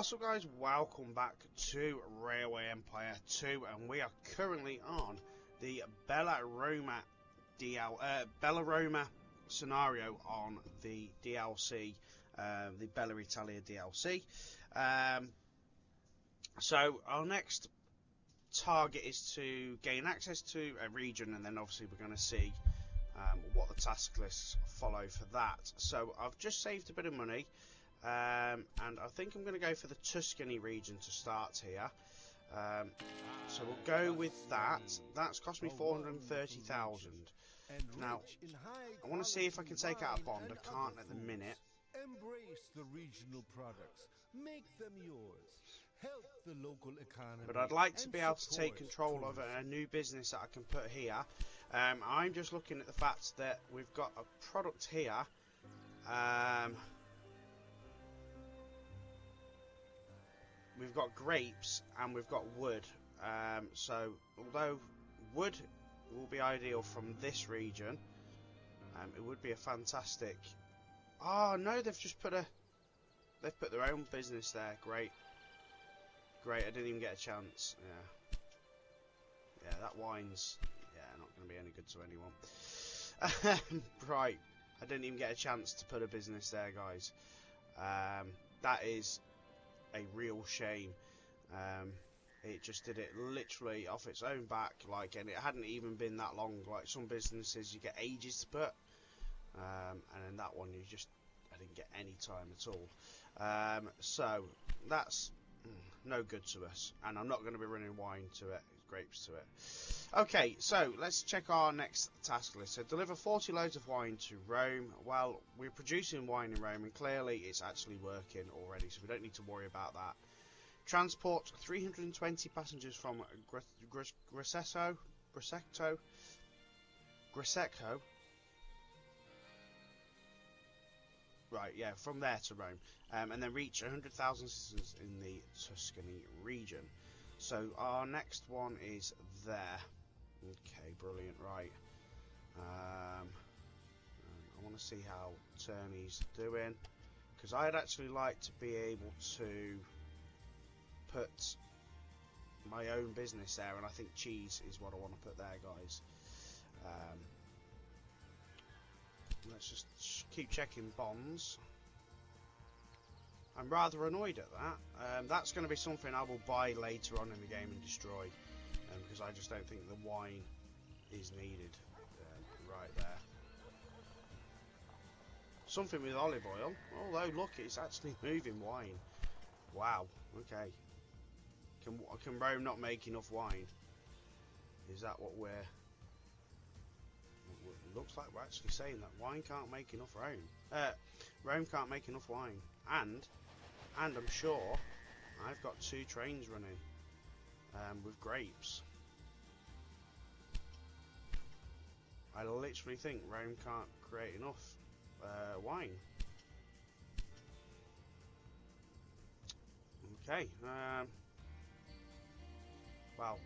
What's up guys, welcome back to Railway Empire 2 and we are currently on the Bella Roma scenario on the DLC, the Bella Italia DLC. So our next target is to gain access to a region, and then obviously we're going to see what the task lists follow for that. So I've just saved a bit of money. And I think I'm going to go for the Tuscany region to start here. So we'll go with that. That's cost me 430,000. Now, I want to see if I can take out a bond. I can't at the minute. Embrace the regional products. Make them yours. Help the local economy. But I'd like to be able to take control of a new business that I can put here. I'm just looking at the fact that we've got a product here. We've got grapes and we've got wood, so although wood will be ideal from this region, it would be a fantastic... Oh no, they've put their own business there. Great, I didn't even get a chance. Yeah, that wine's not going to be any good to anyone. Right, I didn't even get a chance to put a business there, guys. That is a real shame. It just did it literally off its own back, and it hadn't even been that long. Like some businesses you get ages to put, and then that one I didn't get any time at all. So that's no good to us, and I'm not going to be running wine to it, grapes to it. Okay, so let's check our next task list. So deliver 40 loads of wine to Rome. Well, we're producing wine in Rome and clearly it's actually working already, so we don't need to worry about that. Transport 320 passengers from Grosseto. Right, yeah, from there to Rome, and then reach 100,000 citizens in the Tuscany region. So our next one is there. Okay, brilliant. Right. I want to see how Turney's doing, because I'd actually like to be able to put my own business there, and I think cheese is what I want to put there, guys. Let's just keep checking bonds. I'm rather annoyed at that. That's going to be something I will buy later on in the game and destroy, because I just don't think the wine is needed. Right there. Something with olive oil. Although, look, it's actually moving wine. Wow. Okay. Can Rome not make enough wine? Is that what we're... Looks like we're actually saying that wine can't make enough Rome. Rome can't make enough wine. And I'm sure I've got 2 trains running with grapes. I literally think Rome can't create enough wine. Okay. Well,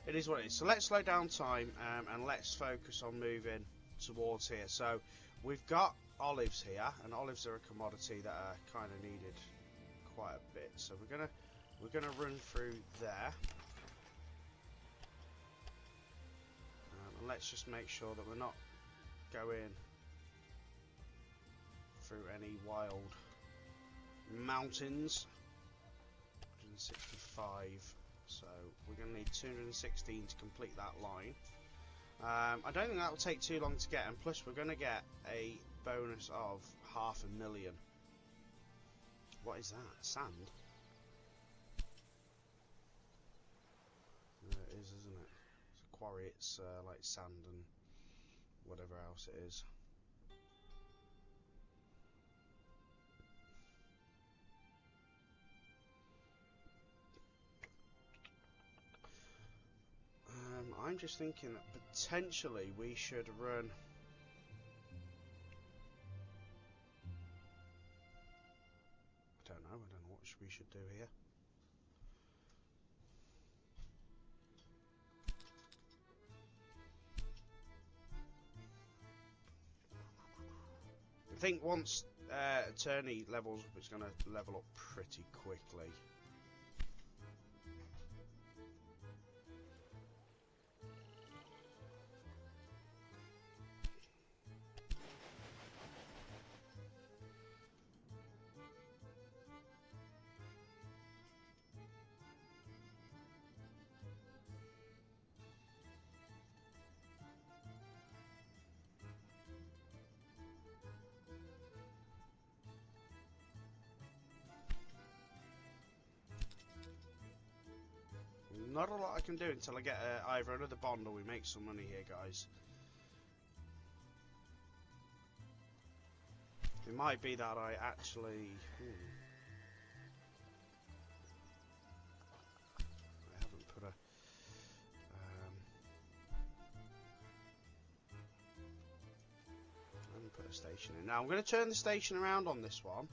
it is what it is. So let's slow down time and let's focus on moving towards here. So we've got olives here, and olives are a commodity that are kind of needed quite a bit. So we're gonna run through there, and let's just make sure that we're not going through any wild mountains. 165. So we're going to need 216 to complete that line. I don't think that will take too long to get, and plus we're going to get a bonus of 500,000. What is that? Sand? It is, isn't it? It's a quarry. It's like sand and whatever else it is. I'm just thinking that potentially we should run... I don't know what we should do here. I think once attorney levels up, it's going to level up pretty quickly. not a lot I can do until I get either another bond or we make some money here, guys. It might be that I actually... I haven't put a... I haven't put a station in. Now I'm going to turn the station around on this one.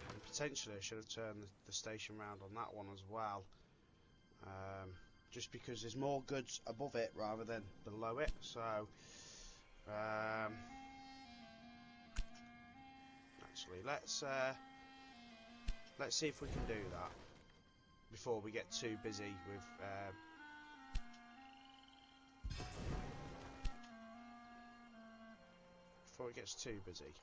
And potentially I should have turned the station around on that one as well. Just because there's more goods above it rather than below it, so actually let's see if we can do that before we get too busy with before it gets too busy.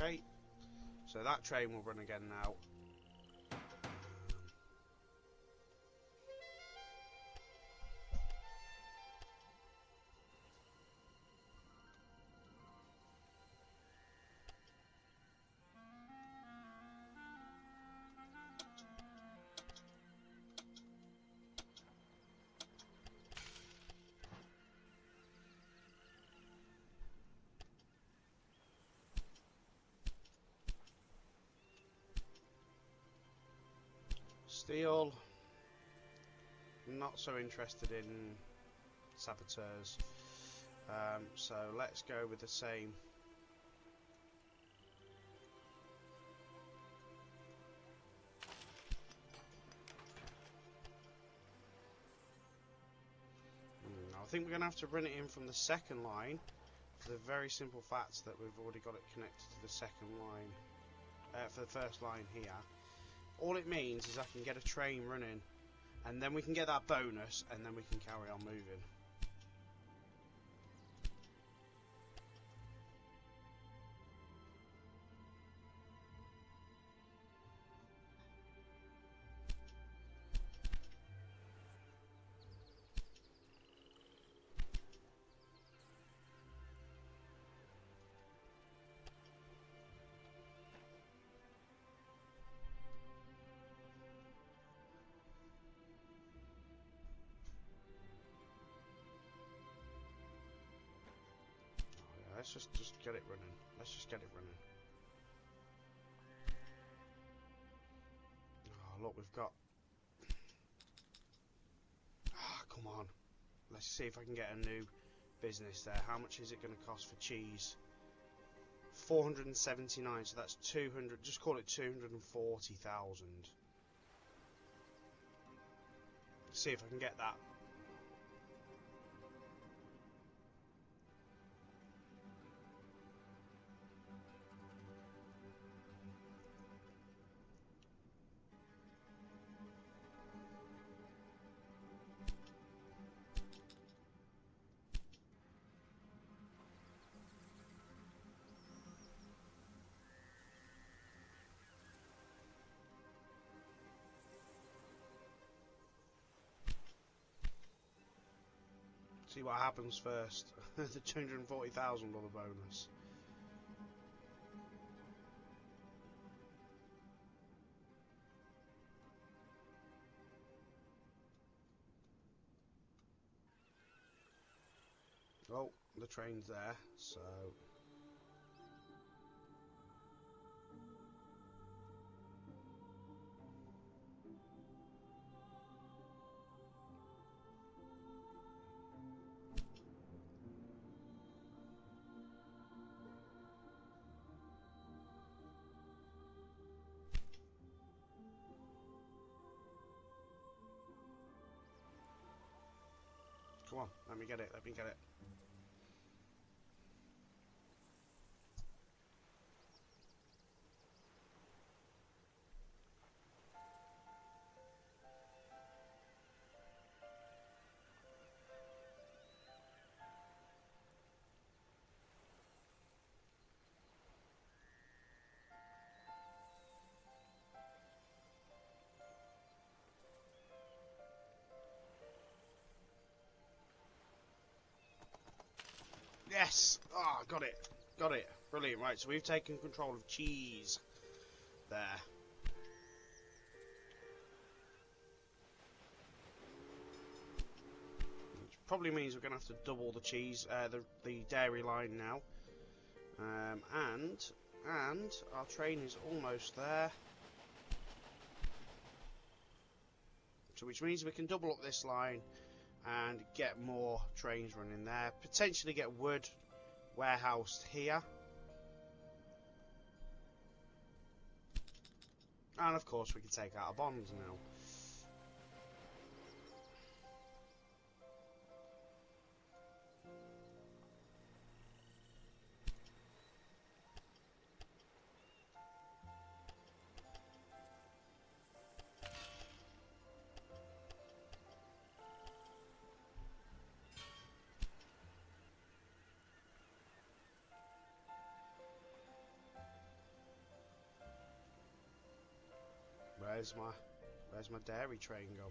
Okay, so that train will run again now. Steel, not so interested in saboteurs, so let's go with the same. I think we're going to have to run it in from the second line for the very simple fact that we've already got it connected to the second line, for the first line here. All it means is I can get a train running, and then we can get that bonus, and then we can carry on moving. Let's just get it running. Let's just get it running. Oh, look, we've got... Ah, come on. Let's see if I can get a new business there. How much is it going to cost for cheese? 479, so that's 200, just call it 240,000. See if I can get that. See what happens first. The 240,000 or the bonus. Oh, the train's there, so... Come on, let me get it, let me get it. Yes! Ah, got it. Got it. Brilliant. Right, so we've taken control of cheese. There. Which probably means we're going to have to double the cheese, the dairy line now. And our train is almost there. So which means we can double up this line and get more trains running there. Potentially get wood warehoused here. And of course we can take out a bond now. Where's my dairy train gone?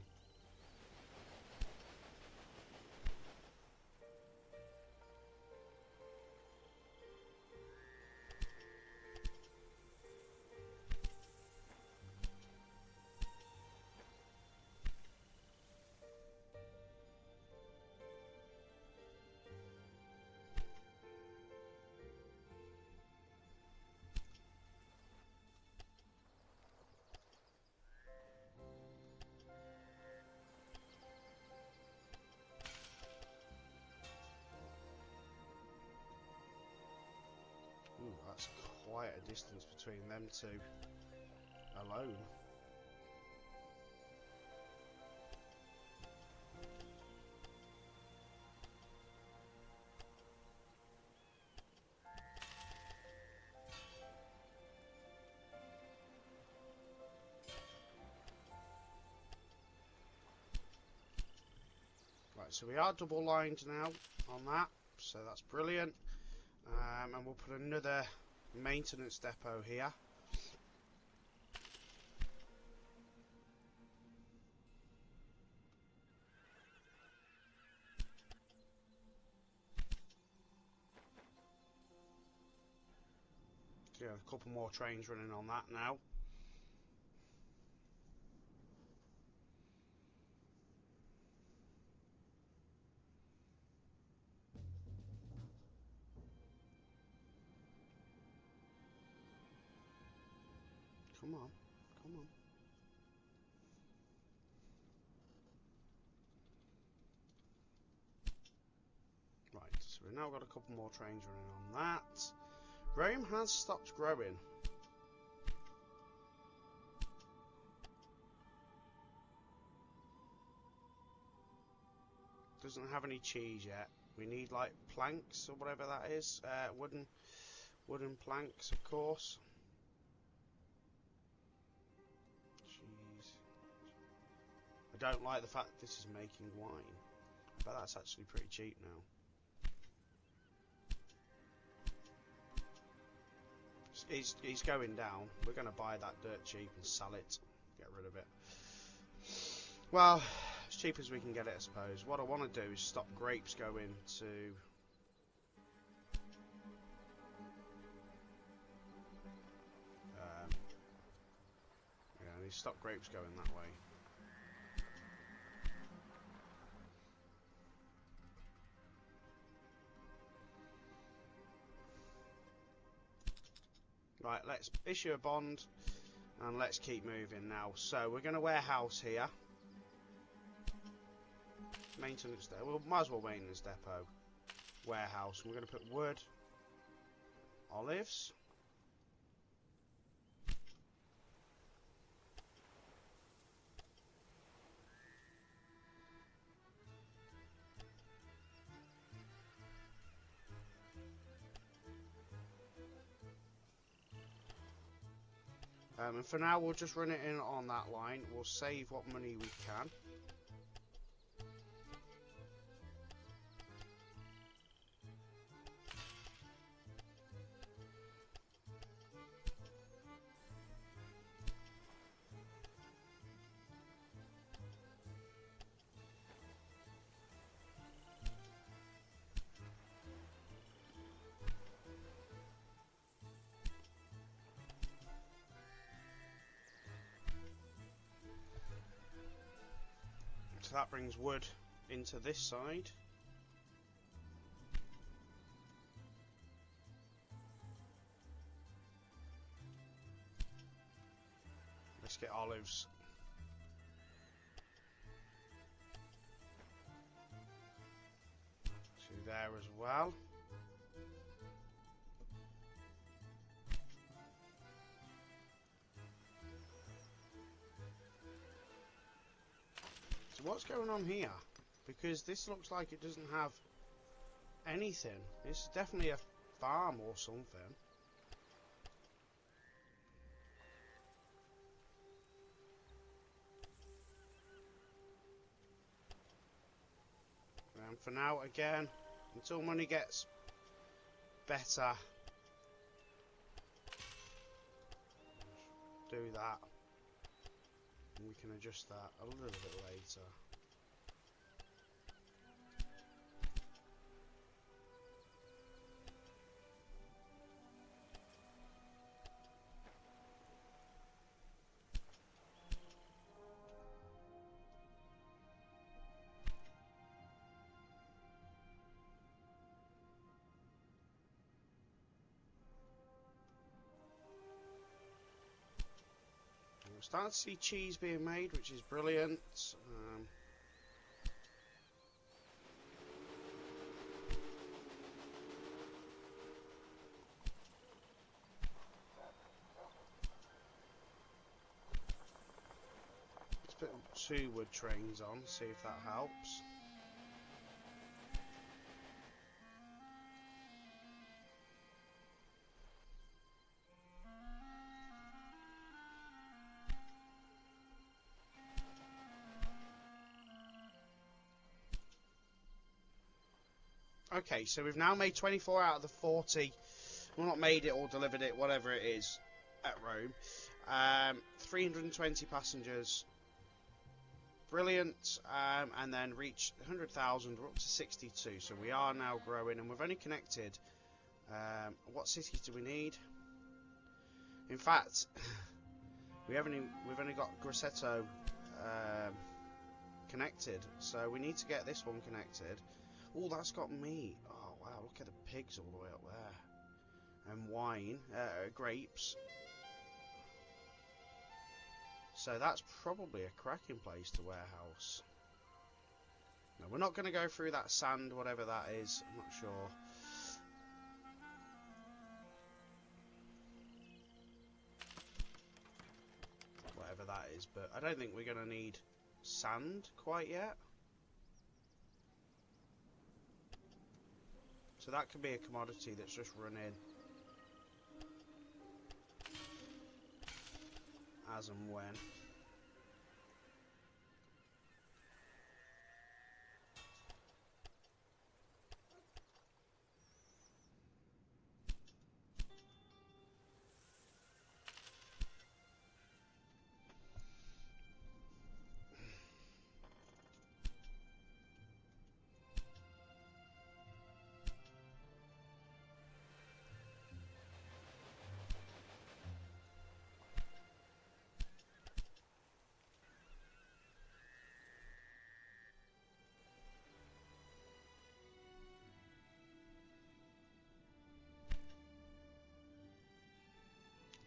Ooh, that's quite a distance between them two alone. Right, so we are double lined now on that, so that's brilliant. And we'll put another maintenance depot here. Yeah, a couple more trains running on that now. Come on, come on. Right, so we've now got a couple more trains running on that. Rome has stopped growing. Doesn't have any cheese yet. We need like planks or whatever that is. Wooden planks, of course. Cheese. I don't like the fact that this is making wine, but that's actually pretty cheap now. He's going down. We're going to buy that dirt cheap and sell it. Get rid of it. Well, as cheap as we can get it, I suppose. What I want to do is stop grapes going to... yeah, I need to stop grapes going that way. Right, let's issue a bond and let's keep moving now. So we're going to warehouse here. Maintenance depot. Well, might as well maintenance depot. Warehouse. And we're going to put wood, olives. And for now, we'll just run it in on that line. We'll save what money we can. So that brings wood into this side. Let's get olives. To there as well. So what's going on here? Because this looks like it doesn't have anything. It's definitely a farm or something. And for now, again, until money gets better, do that. And we can adjust that a little bit later. Starting to see cheese being made, which is brilliant. Let's put 2 wood trains on, see if that helps. Okay, so we've now made 24 out of the 40. Well, not made it or delivered it, whatever it is, at Rome. 320 passengers. Brilliant. And then reached 100,000. We're up to 62. So we are now growing, and we've only connected. What cities do we need? In fact, we've only got Grosseto connected. So we need to get this one connected. Oh, that's got meat. Oh, wow, look at the pigs all the way up there. And wine, grapes. So that's probably a cracking place to warehouse. No, we're not going to go through that sand, whatever that is. I'm not sure. Whatever that is, but I don't think we're going to need sand quite yet. So that could be a commodity that's just run in as and when.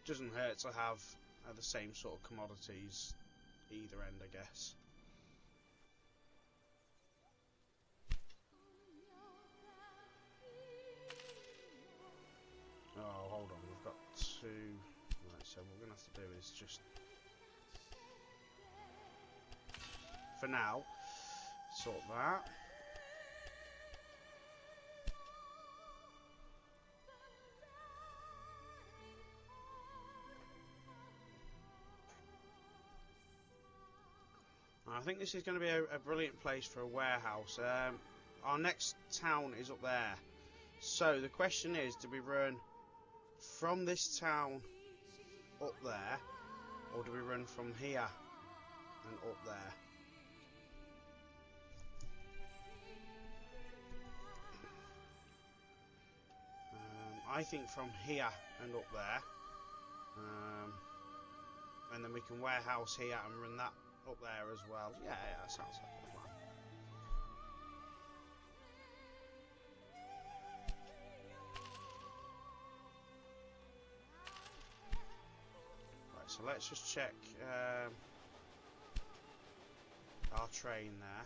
Doesn't hurt to have the same sort of commodities either end, I guess. Oh, hold on, we've got 2. Right, so what we're going to have to do is just, for now, sort that. I think this is going to be a brilliant place for a warehouse. Our next town is up there. So the question is, do we run from this town up there, or do we run from here and up there? I think from here and up there. And then we can warehouse here and run that up there as well. Yeah, that sounds like a plan. So let's just check our train there.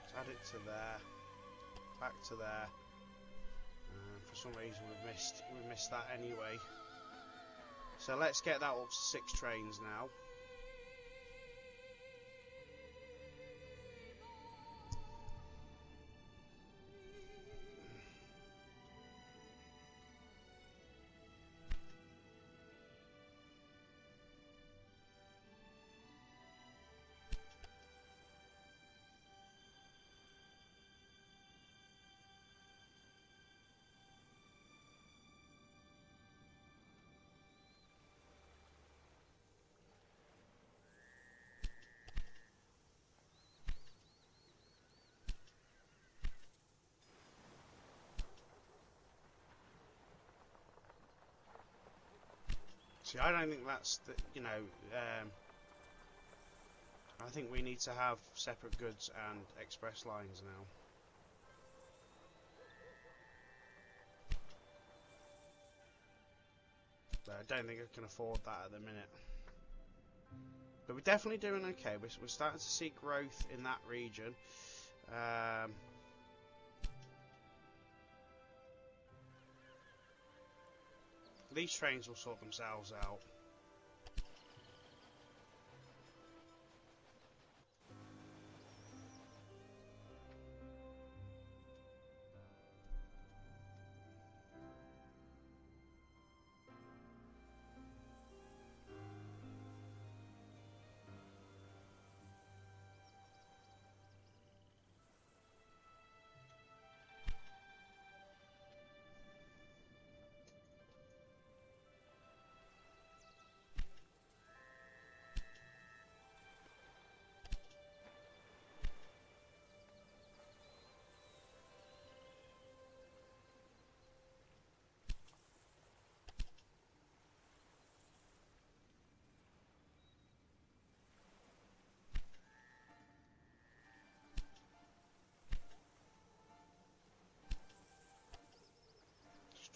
Let's add it to there, back to there. For some reason we missed that anyway. So let's get that up to 6 trains now. See, I don't think that's the, you know, I think we need to have separate goods and express lines now. But I don't think I can afford that at the minute. But we're definitely doing okay. We're starting to see growth in that region. These trains will sort themselves out.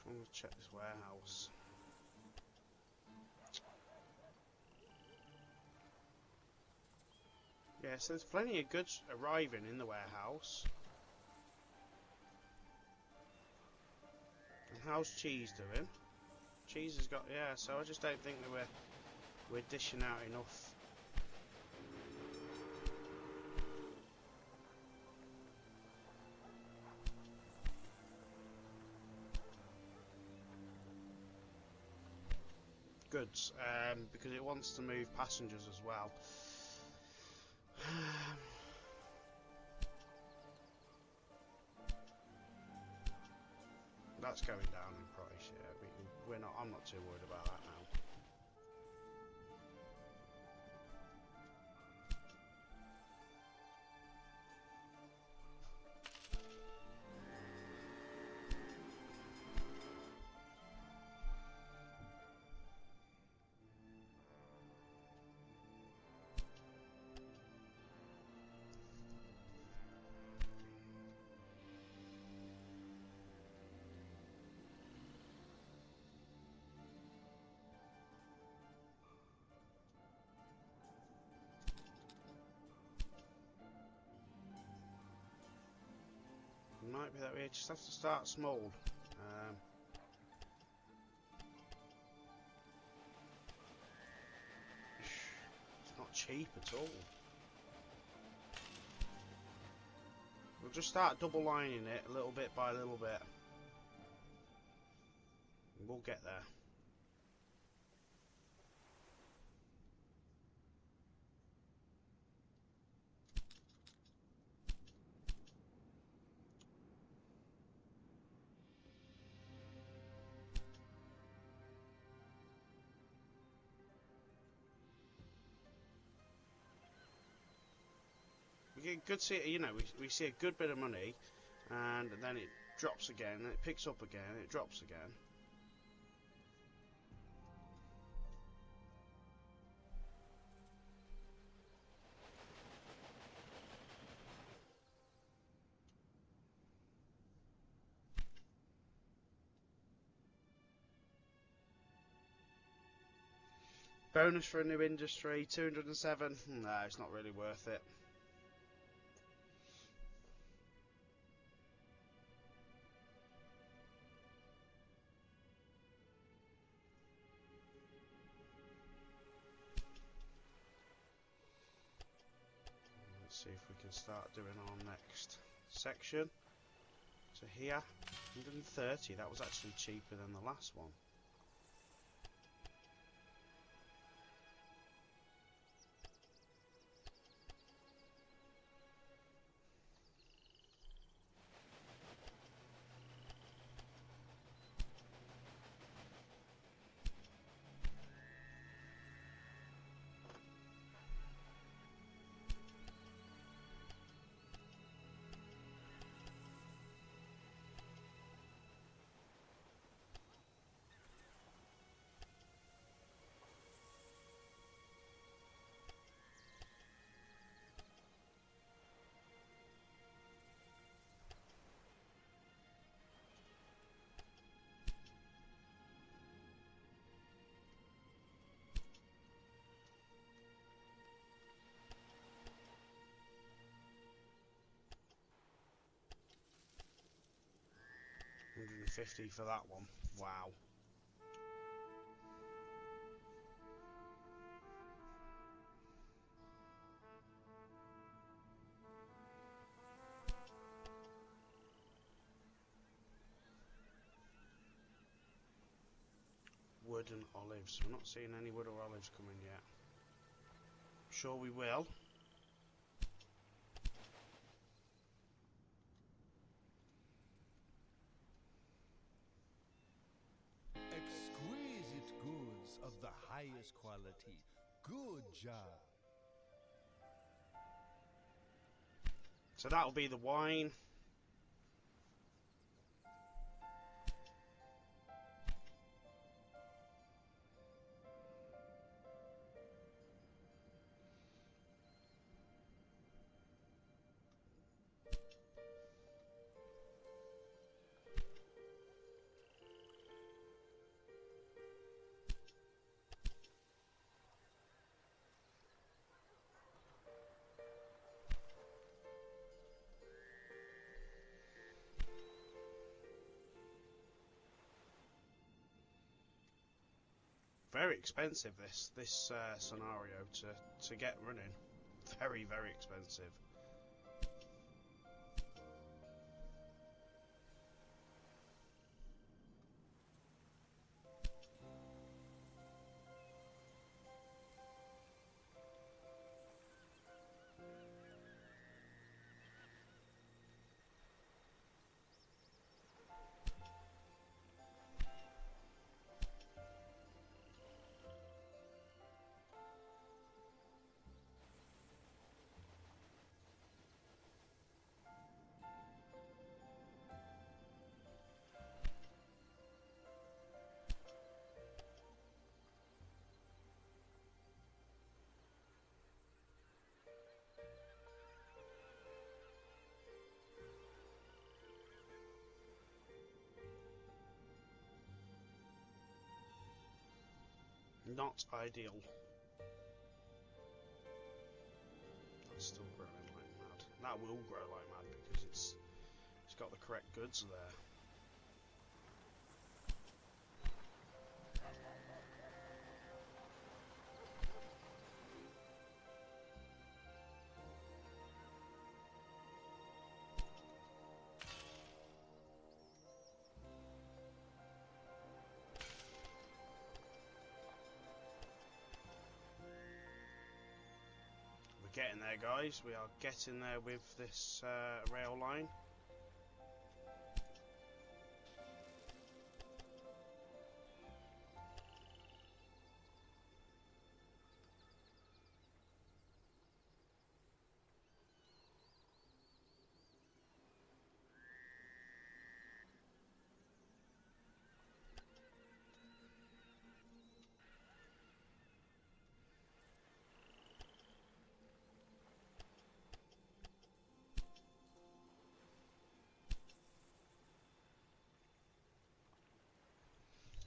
I'm going to check this warehouse. Yeah, so there's plenty of goods arriving in the warehouse. And how's cheese doing? Cheese has got, yeah, so I just don't think that we're dishing out enough. Goods, because it wants to move passengers as well. That's going down in price, yeah. I'm not too worried about that now. Might be that we just have to start small. It's not cheap at all. We'll just start double lining it a little bit by little bit. And we'll get there. Good see, you know, we see a good bit of money, and then it drops again, and it picks up again, and it drops again. Bonus for a new industry, 207. No, it's not really worth it. Let's see if we can start doing our next section. So here, 130. That was actually cheaper than the last one. $150 for that one. Wow. Wood and olives. We're not seeing any wood or olives coming yet. Sure we will. Exquisite goods of the highest quality. Good job. So that'll be the wine. Very expensive this scenario to get running. Very, very expensive. Not ideal. That's still growing like mad. That will grow like mad because it's got the correct goods there. Getting there, guys. We are getting there with this rail line.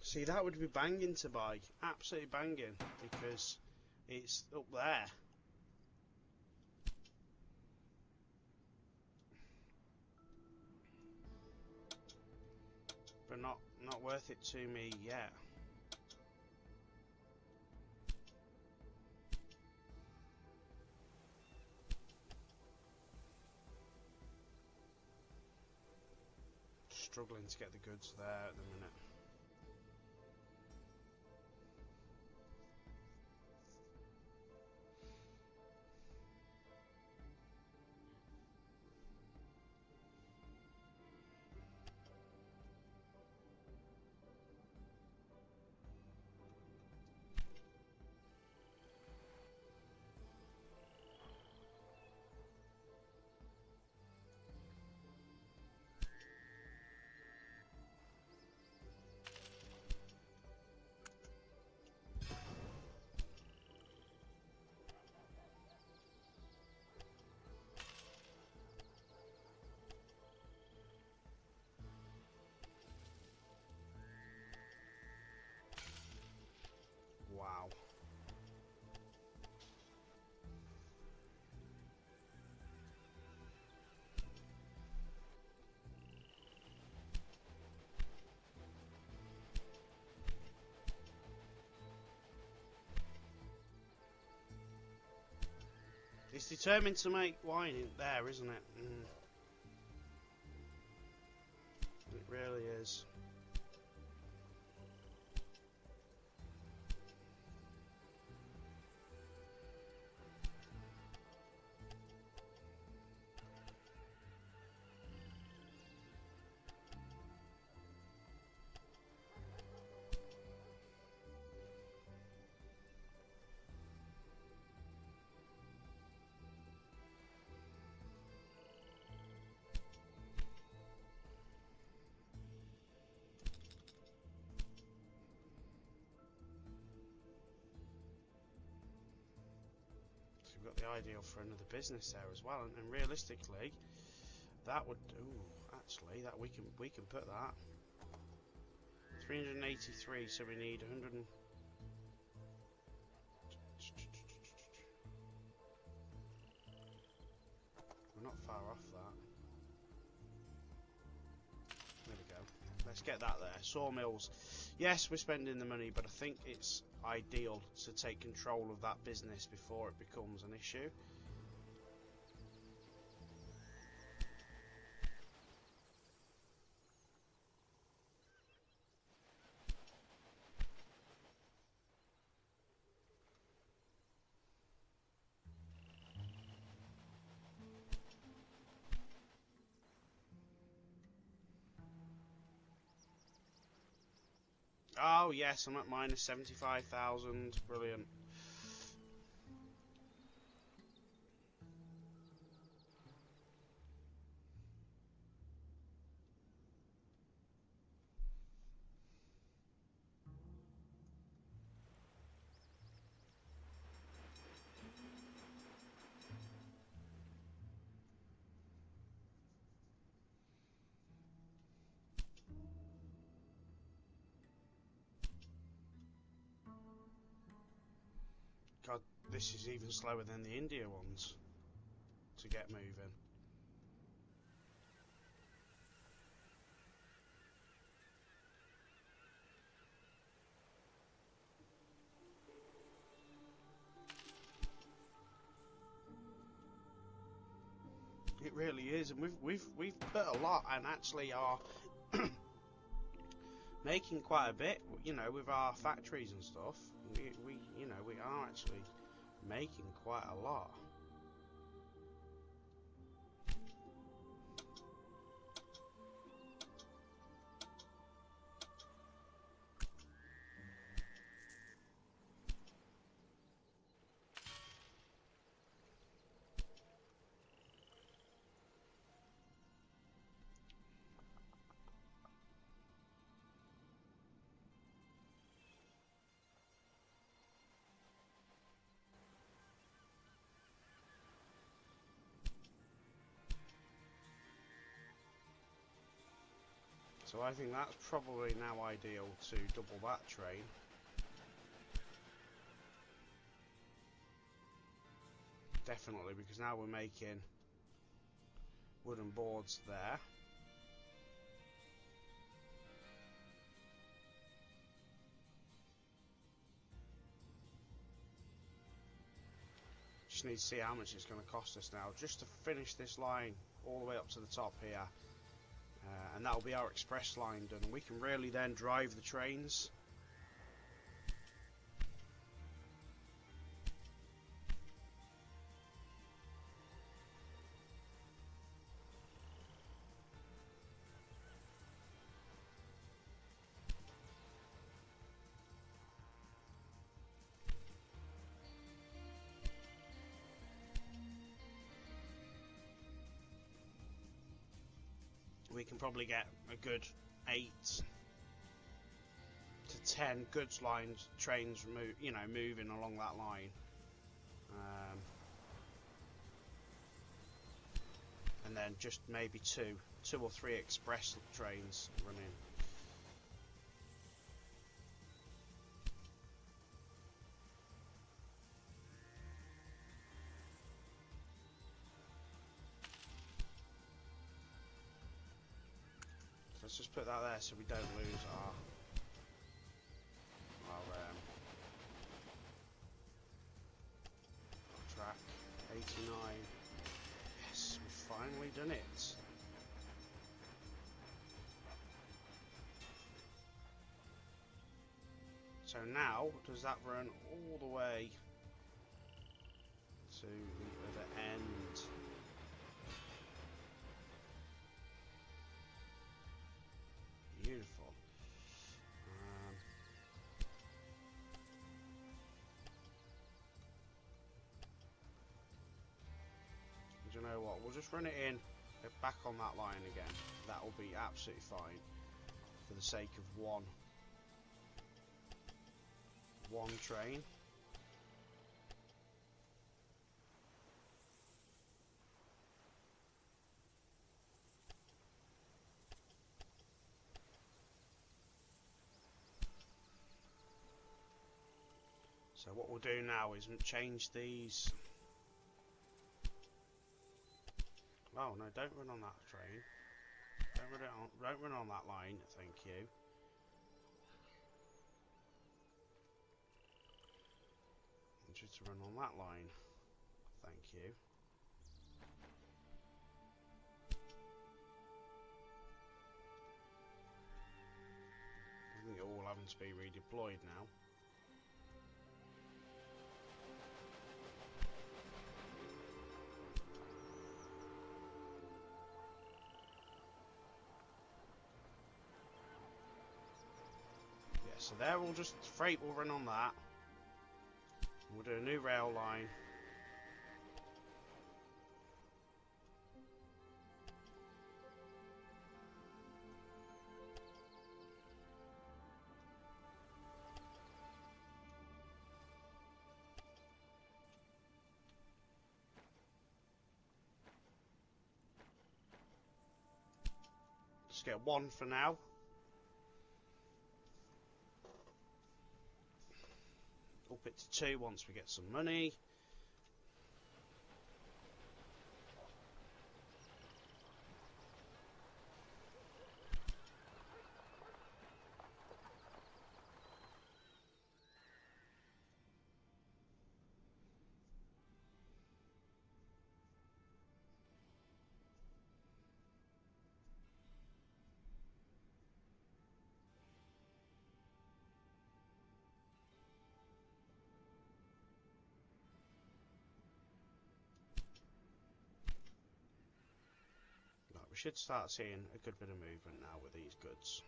See, that would be banging to buy. Absolutely banging. Because it's up there. But not worth it to me yet. Struggling to get the goods there at the minute. Wow. It's determined to make wine in there, isn't it? It really is. Got the ideal for another business there as well, and realistically, that would. Ooh, actually, that we can put that 383. So we need 100. We're not far off that. There we go. Let's get that there. Sawmills. Yes, we're spending the money, but I think it's ideal to take control of that business before it becomes an issue. Oh yes, I'm at minus 75,000. Brilliant. God, this is even slower than the India ones to get moving. It really is, and we've put a lot, and actually are making quite a bit. You know, with our factories and stuff, we you know, we are actually making quite a lot. So I think that's probably now ideal to double that train. Definitely, because now we're making wooden boards there. Just need to see how much it's going to cost us now just to finish this line all the way up to the top here, and that will be our express line done, and we can really then drive the trains. We can probably get a good 8 to 10 goods lines, trains, moving along that line, and then just maybe two or three express trains running. Let's just put that there so we don't lose our track. 89. Yes, we've finally done it. So now, does that run all the way to the other end? Beautiful. Do you know what? We'll just run it in, back on that line again. That will be absolutely fine for the sake of one train. So what we'll do now is change these. Oh no, don't run on that train. Don't run on that line, thank you. I want you to run on that line. Thank you. I think they're all having to be redeployed now. So there, we'll just freight will run on that. We'll do a new rail line. Just get one for now. Up it to 2 once we get some money. We should start seeing a good bit of movement now with these goods.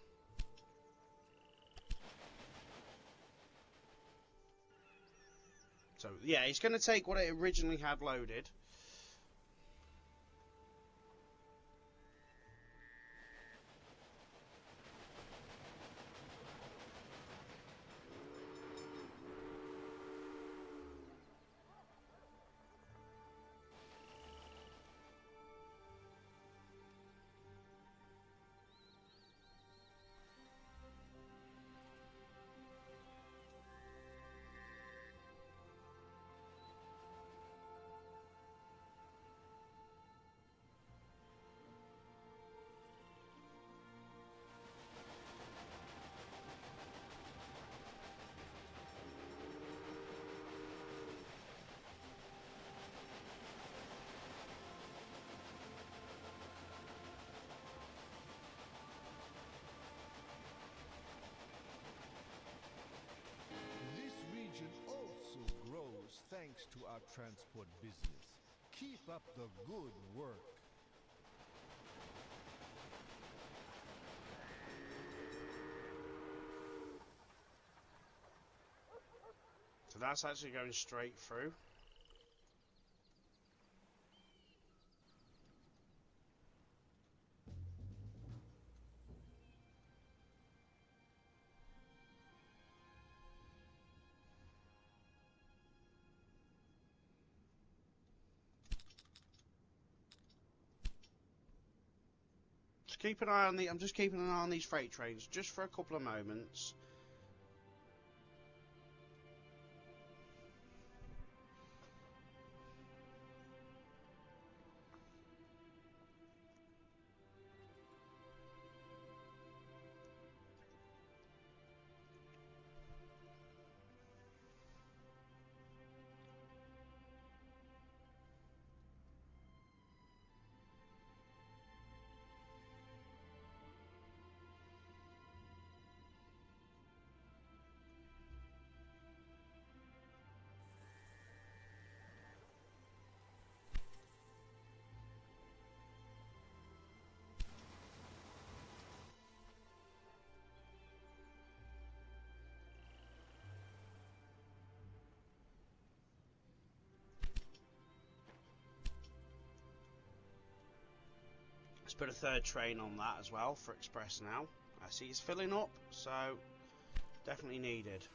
So yeah, he's going to take what it originally had loaded. much to our transport business. Keep up the good work. So that's actually going straight through. Keep an eye on I'm just keeping an eye on these freight trains just for a couple of moments. Let's put a third train on that as well for express now. I see it's filling up, so definitely needed.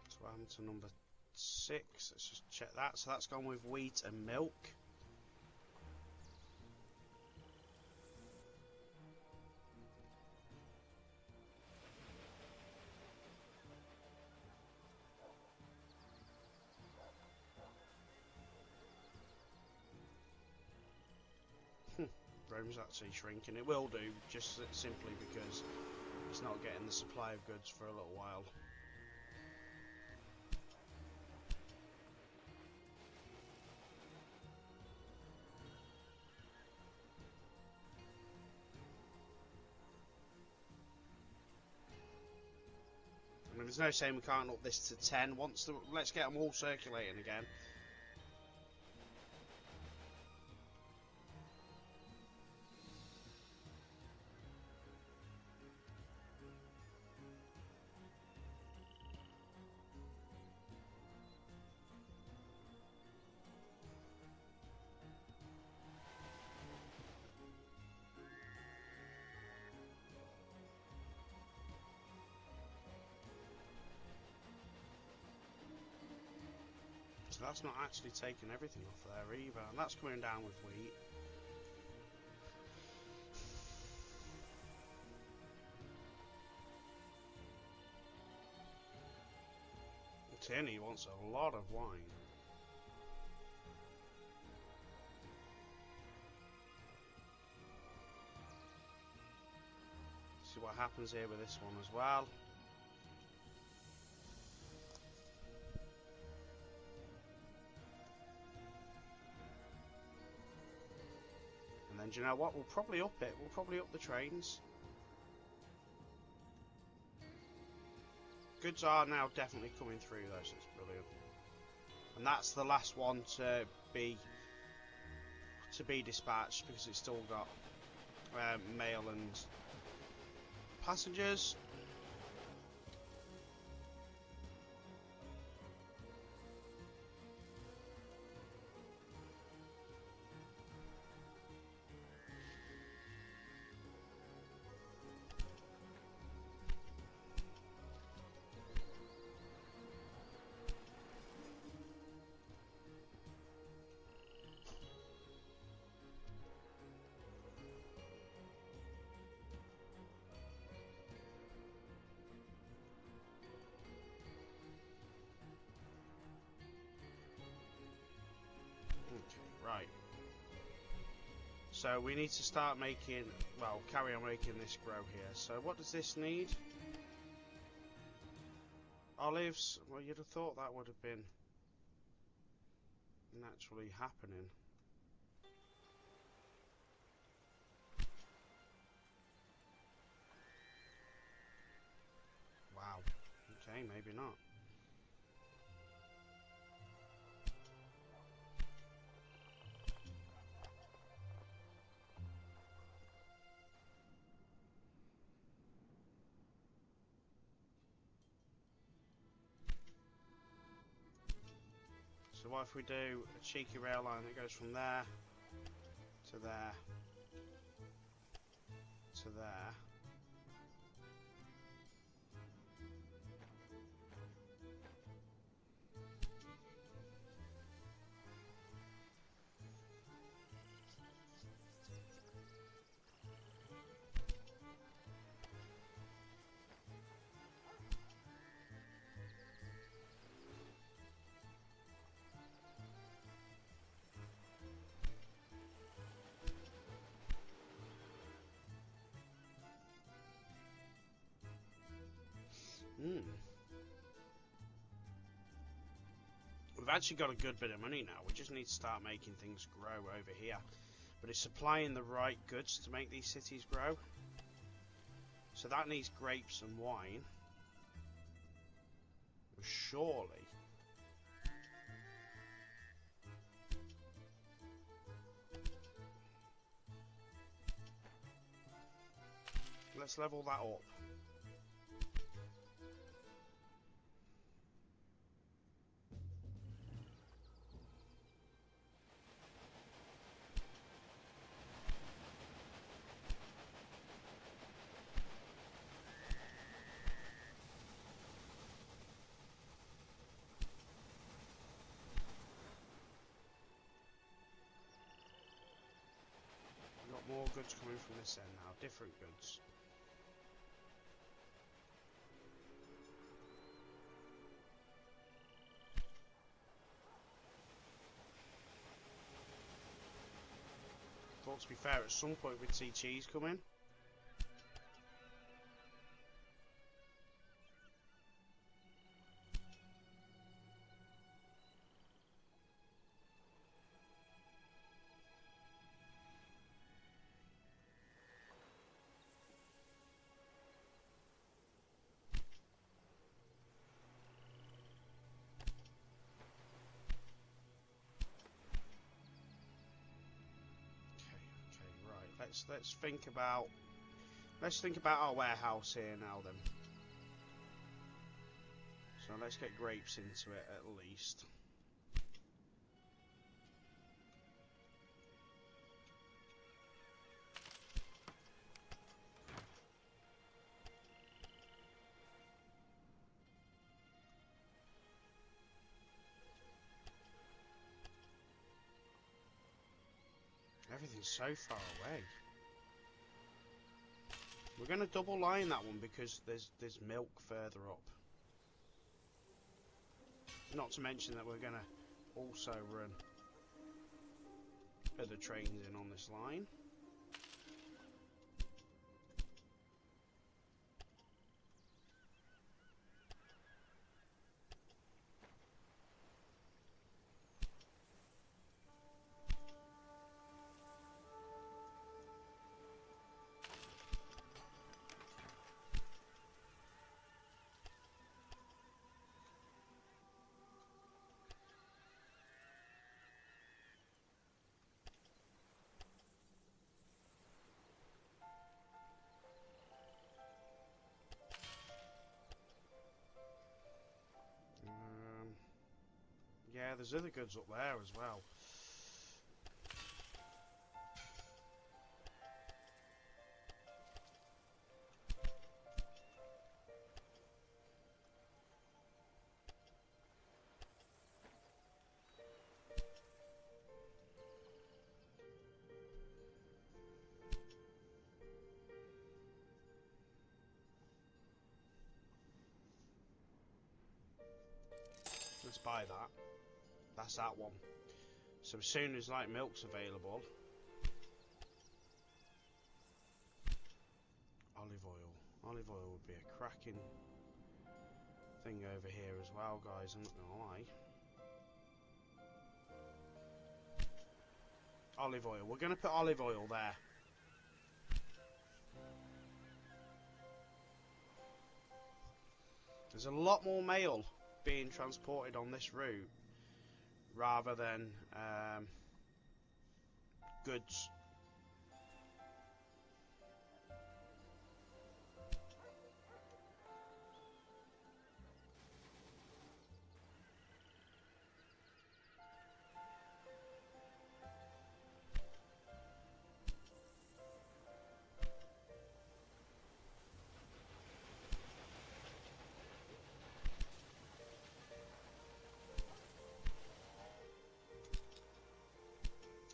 So what happened to number 6? Let's just check that. So that's gone with wheat and milk. Rome's actually shrinking. It will do, just simply because it's not getting the supply of goods for a little while. I mean, there's no saying we can't up this to 10. Let's get them all circulating again. So that's not actually taking everything off there either, and that's coming down with wheat. Tierney wants a lot of wine. See what happens here with this one as well. And then, do you know what? We'll probably up it. We'll probably up the trains. Goods are now definitely coming through though, so it's brilliant. And that's the last one to be dispatched, because it's still got mail and passengers. Right. So we need to start making, well, carry on making this grow here. So what does this need? Olives. Well, you'd have thought that would have been naturally happening. Okay, maybe not. So what if we do a cheeky rail line that goes from there to there to there? We've actually got a good bit of money now. We just need to start making things grow over here. But it's supplying the right goods to make these cities grow. So that needs grapes and wine. Surely. Let's level that up. More goods coming from this end now, different goods. Thought to be fair, at some point we'd see cheese coming. Let's think about our warehouse here now then. So let's get grapes into it at least. Everything's so far away. We're going to double line that one because there's milk further up. Not to mention that we're going to also run other trains in on this line. Yeah, there's other goods up there as well. Let's buy that. That's that one. So as soon as like milk's available, olive oil would be a cracking thing over here as well, guys. I'm not gonna lie. Olive oil. We're gonna put olive oil there. There's a lot more mail being transported on this route rather than goods.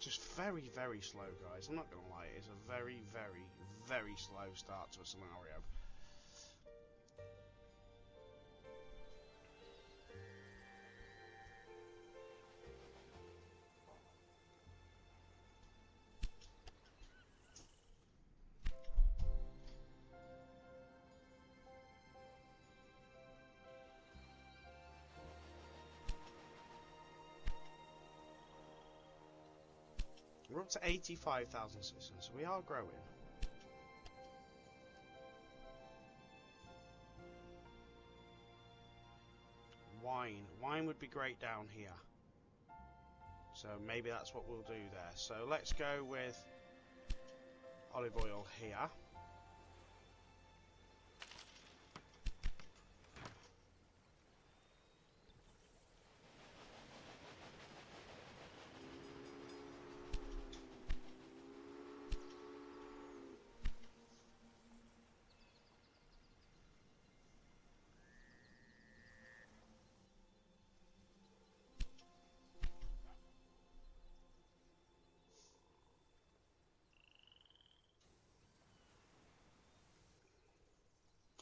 Just very, very slow, guys. I'm not going to lie, it's a very, very, very slow start to a scenario. We're up to 85,000 citizens, so we are growing. Wine. Wine would be great down here. So maybe that's what we'll do there. So let's go with olive oil here.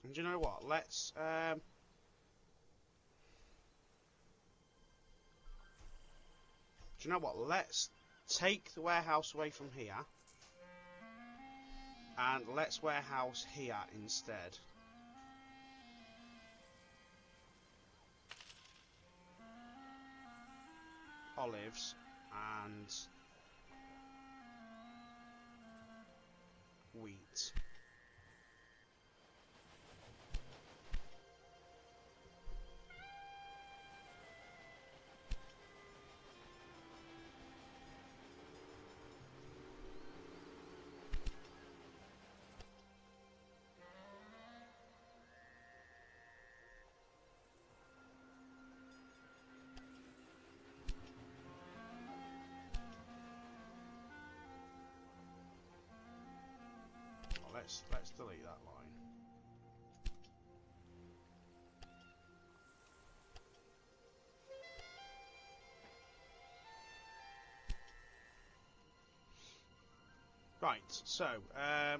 And you know what? Let's do you know what? Let's take the warehouse away from here, and let's warehouse here instead. Olives and wheat. Let's delete that line. Right, so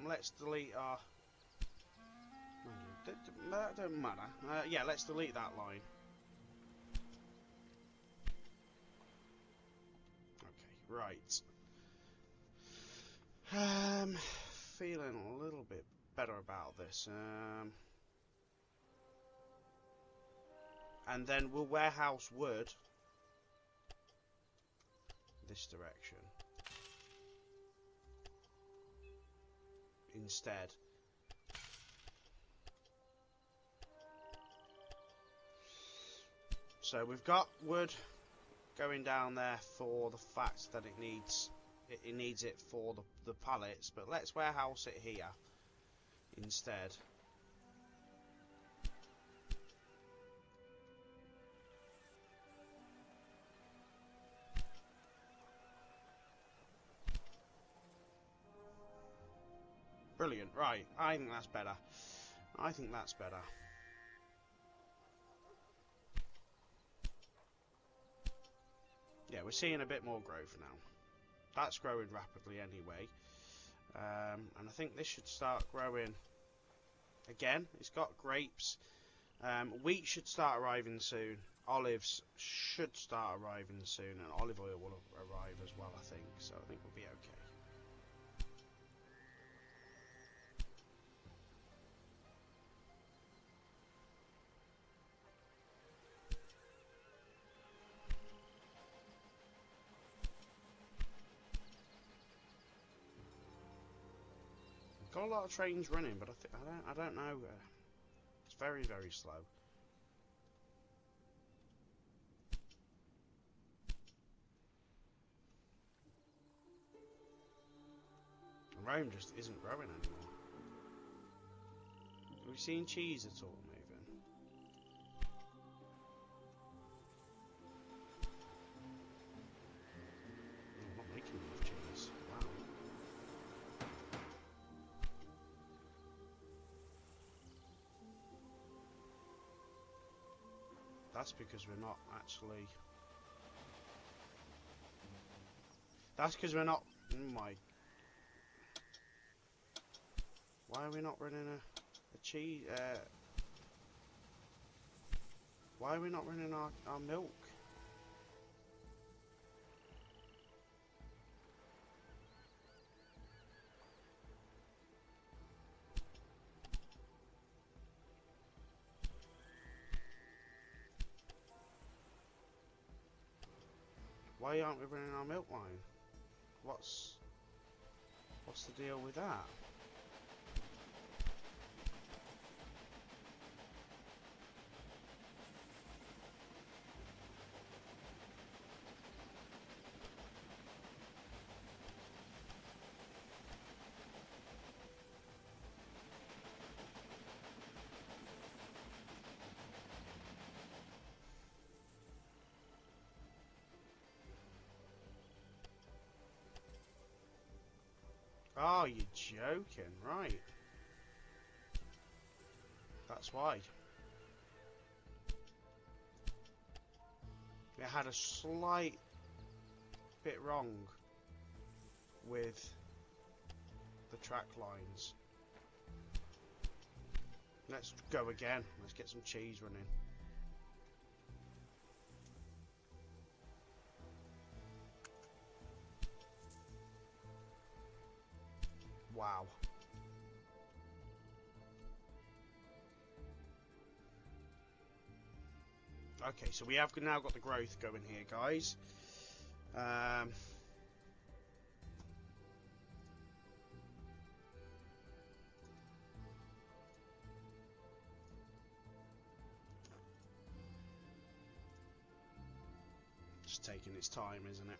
let's delete our. That don't matter. Yeah, let's delete that line. Okay, right. Feeling a little bit better about this. And then we'll warehouse wood this direction instead. So we've got wood going down there for the fact that it needs it for the pallets, but let's warehouse it here instead. Brilliant, right, I think that's better. I think that's better. Yeah, we're seeing a bit more growth now. That's growing rapidly anyway. And I think this should start growing again. It's got grapes. Wheat should start arriving soon. Olives should start arriving soon. And olive oil will arrive as well, I think. So I think we'll be okay. Got a lot of trains running, but I don't know. It's very, very slow. Rome just isn't growing anymore. Have we seen cheese at all moving? I'm not making enough cheese. Wow. That's because we're not actually... That's because we're not... Oh my... Why are we not running a cheese... Why are we not running our milk? Why aren't we running our milk line? What's the deal with that? Oh, you're joking, right? That's why. It had a slight bit wrong with the track lines. Let's go again. Let's get some cheese running. Wow. Okay, so we have now got the growth going here, guys. Just taking its time, isn't it?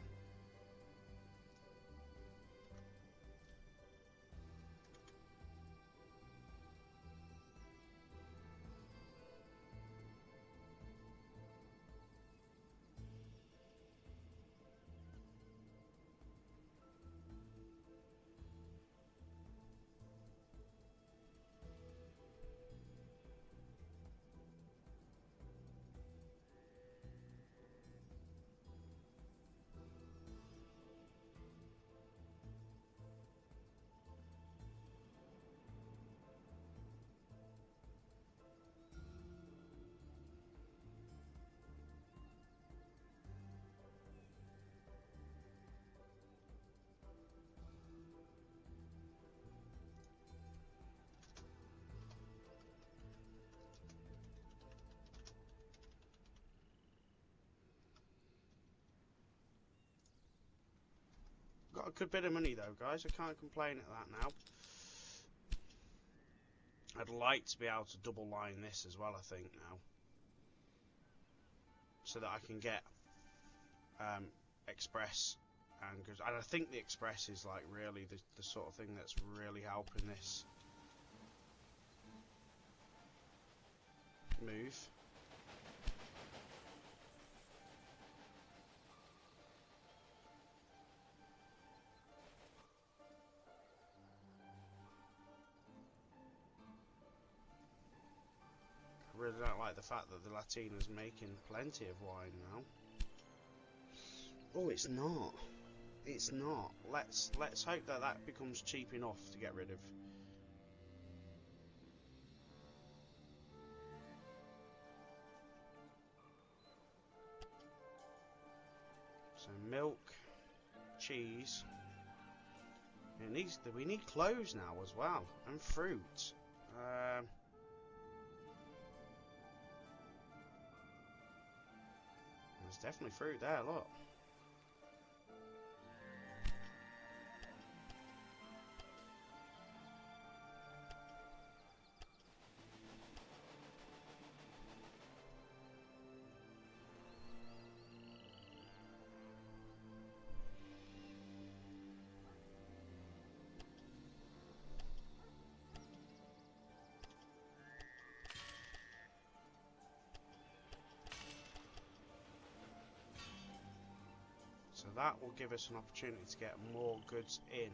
Got a good bit of money though, guys. I can't complain at that now. I'd like to be able to double line this as well, I think, now. So that I can get Express. And I think the Express is like really the sort of thing that's really helping this move. I really don't like the fact that the Latina's making plenty of wine now. Oh, it's not. It's not. Let's hope that that becomes cheap enough to get rid of. So milk, cheese. We need cloves now as well, and fruit. There's definitely fruit there. Look. So that will give us an opportunity to get more goods in.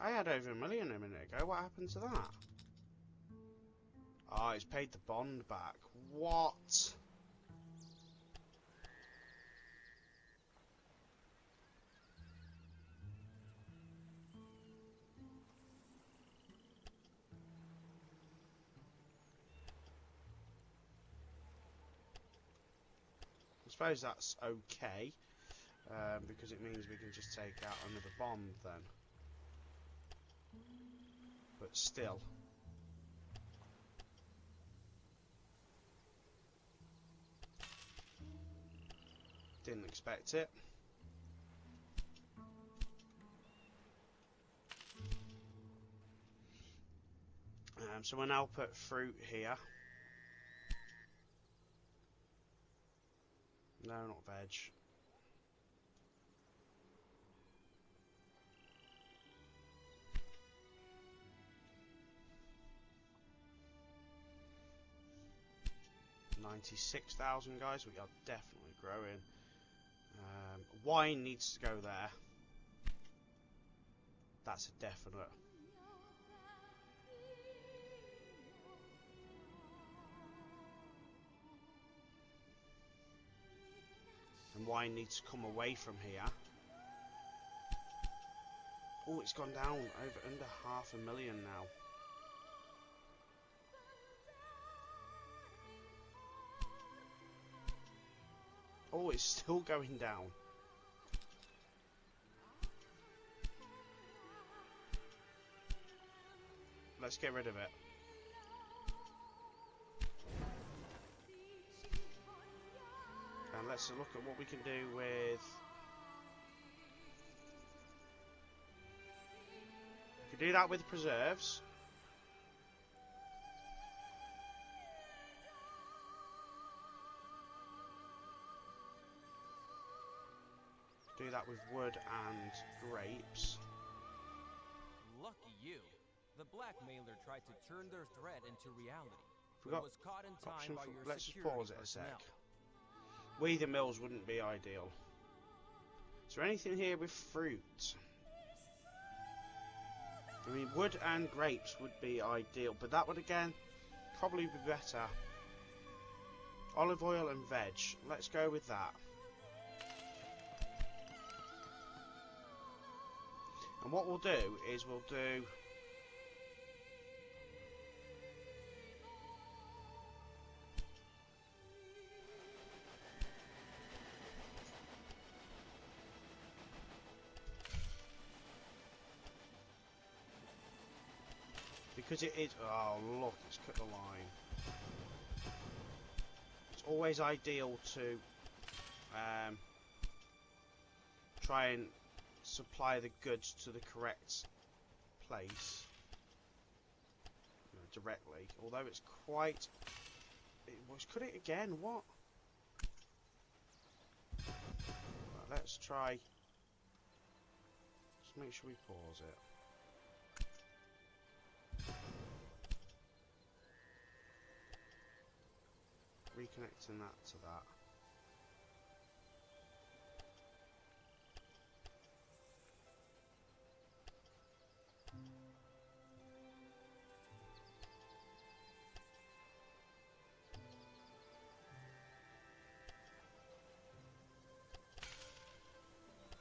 I had over 1 million a minute ago. What happened to that? Oh, it's paid the bond back. What? I suppose that's okay, because it means we can just take out another bond then. But still. Didn't expect it. So we'll now put fruit here. No, not veg. $96,000, guys. We are definitely growing. Wine needs to go there. That's a definite. And wine needs to come away from here. Oh, it's gone down over under 500,000 now. Oh, it's still going down. Let's get rid of it. And let's look at what we can do with... We can do that with preserves. Do that with wood and grapes. Lucky you. The blackmailer tried to turn their threat into reality. We got was caught in time option by for, your let's security pause it a personnel. sec. Wheat and mills wouldn't be ideal. Is there anything here with fruit? I mean, wood and grapes would be ideal, but that would again probably be better. Olive oil and veg. Let's go with that. And what we'll do is we'll do... Because it is... Oh, look, it's cut the line. It's always ideal to try and supply the goods to the correct place directly. Although it's quite... Could it again? What? Right, let's try... Just make sure we pause it. Reconnecting that to that.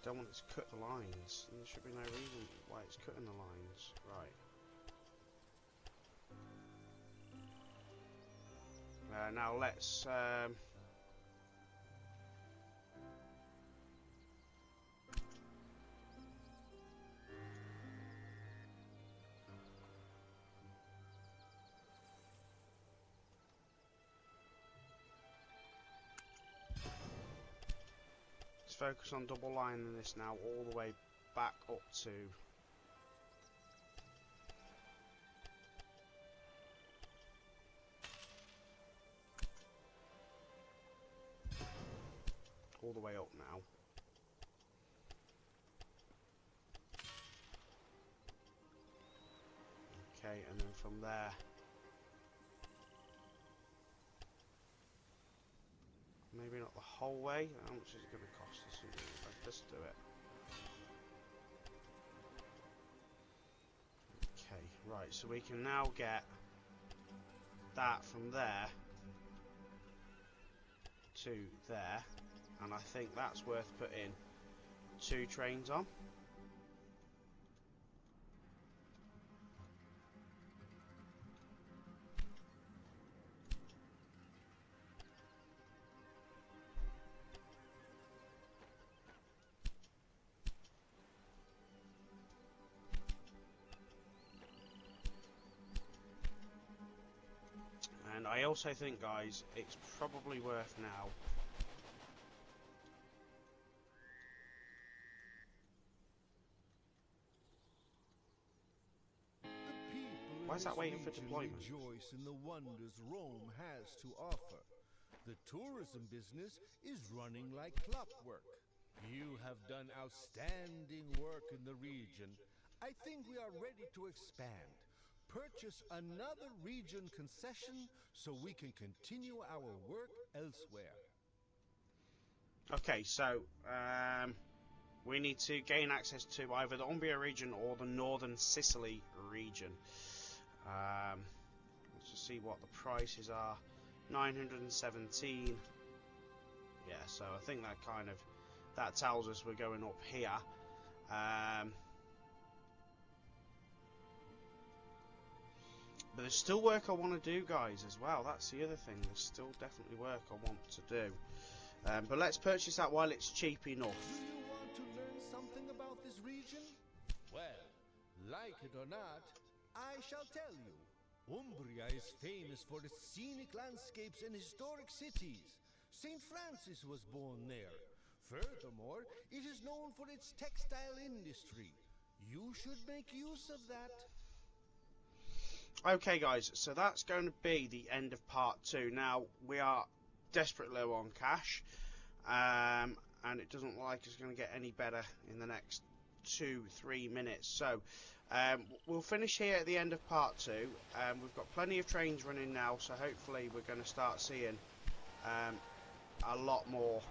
Don't want it to cut the lines. There should be no reason why it's cutting the lines. Right. Now let's focus on double lining this now all the way back up to all the way up now. Okay, and then from there, maybe not the whole way. How much is it going to cost us? Let's do it. Okay, right, so we can now get that from there to there, and I think that's worth putting 2 trains on. And I also think, guys, it's probably worth now why is that waiting for deployment? Rejoice in the wonders Rome has to offer. The tourism business is running like clockwork. You have done outstanding work in the region. I think we are ready to expand. Purchase another region concession so we can continue our work elsewhere. Okay, so we need to gain access to either the Umbria region or the Northern Sicily region. Let's just see what the prices are. 917. Yeah, so I think that tells us we're going up here. But there's still work I want to do, guys, as well. That's the other thing. There's still definitely work I want to do. But let's purchase that while it's cheap enough. Do you want to learn something about this region? Well, like it or not, I shall tell you. Umbria is famous for its scenic landscapes and historic cities. St. Francis was born there. Furthermore, it is known for its textile industry. You should make use of that. Okay, guys, so that's going to be the end of part 2. Now, we are desperately low on cash, and it doesn't look like it's going to get any better in the next 2-3 minutes. So, we'll finish here at the end of part 2. We've got plenty of trains running now, so hopefully we're going to start seeing a lot more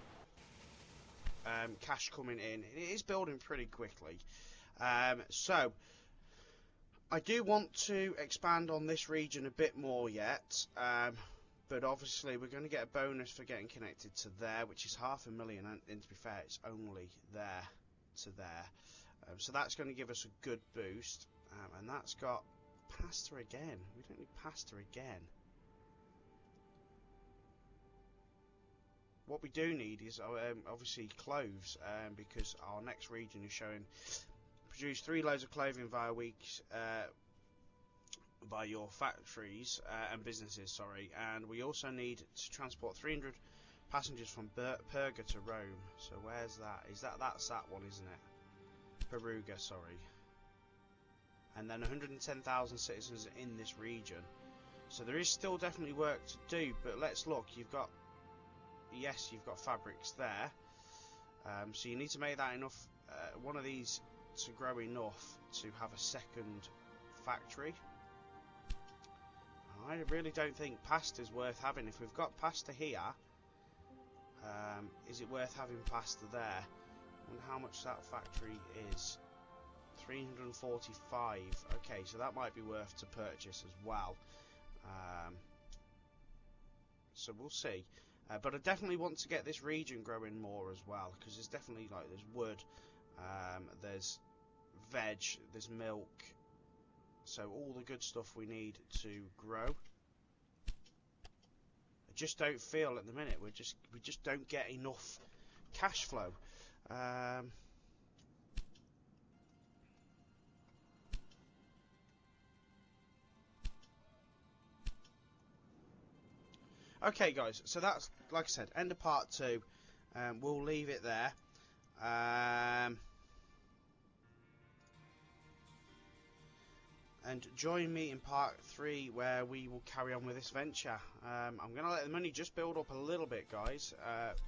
cash coming in. It is building pretty quickly. So, I do want to expand on this region a bit more yet, but obviously we're going to get a bonus for getting connected to there, which is 500,000, and to be fair, it's only there to there. So that's going to give us a good boost, and that's got pasta again. We don't need pasta again. What we do need is obviously cloves, because our next region is showing produce 3 loads of clothing via weeks by your factories and businesses, sorry, and we also need to transport 300 passengers from Perga to Rome. So where's that? That's that one, isn't it? Perugia, sorry. And then 110,000 citizens in this region. So there is still definitely work to do, but let's look. You've got fabrics there. So you need to make that enough, one of these to grow enough to have a second factory. I really don't think pasta is worth having. If we've got pasta here, is it worth having pasta there? I wonder how much that factory is. 345. Okay, so that might be worth to purchase as well. So we'll see. But I definitely want to get this region growing more as well, because there's definitely, like, there's wood, there's veg, there's milk, so all the good stuff we need to grow. I just don't feel at the minute we just don't get enough cash flow. Okay, guys, so that's, like I said, end of part 2. We'll leave it there. and join me in part 3 where we will carry on with this venture. I'm going to let the money just build up a little bit, guys,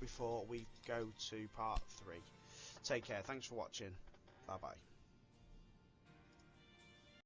before we go to part 3. Take care. Thanks for watching. Bye bye.